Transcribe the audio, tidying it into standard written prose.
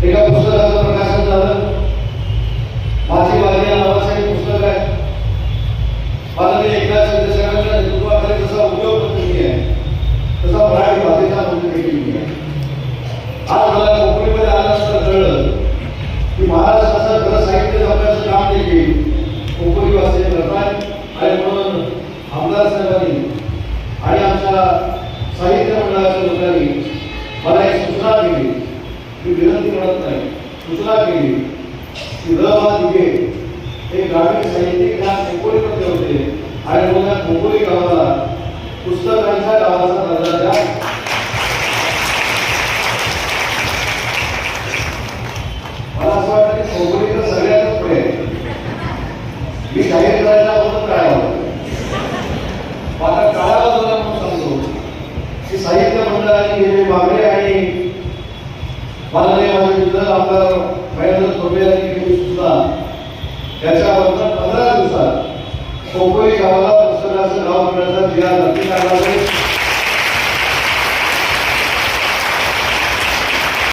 एका पुस्तकाचं प्रकाशन झालं. माझी वारी या नावाचं एक पुस्तक आहे. माननीय एकनाथ शिंदे साहेबांच्या नेतृत्वाखाली जसा उद्योगपती आहे तसा मराठी भाषेचा मंत्री देखील मी आहे. आज मला कोकणीमध्ये आल्यानंतर कळलं की महाराष्ट्राचं खरं साहित्य जपण्याचं काम देखील कोकणी भाषेत करतात. आणि म्हणून आमदार साहेबांनी आणि आमच्या साहित्य मंडळाच्या लोकांनी मला एक सूचना केली, मी विनंती करत नाही, सूचना केली की रवा दिघे हे ग्रामीण साहित्यिक या कोकणीमध्ये होते आणि म्हणून या कोकणी गावाला पुस्तकांच्या गावाचा दर्जा द्या. मला असं वाटतं की कोकणी तर सगळ्यातच पुढे मी जाहीर करायला म्हणून काय होतं माझा काळाला झाला म्हणून सांगतो की साहित्य मंडळाने गेले मागणे आणि माननीय माझे मित्र आमदार महेंद्र थोरवे यांनी केली सूचना त्याच्याबद्दल 15 दिवसात कोकणी गावाला पुस्तकाचं नाव मिळण्याचा जी आर नक्की काढला.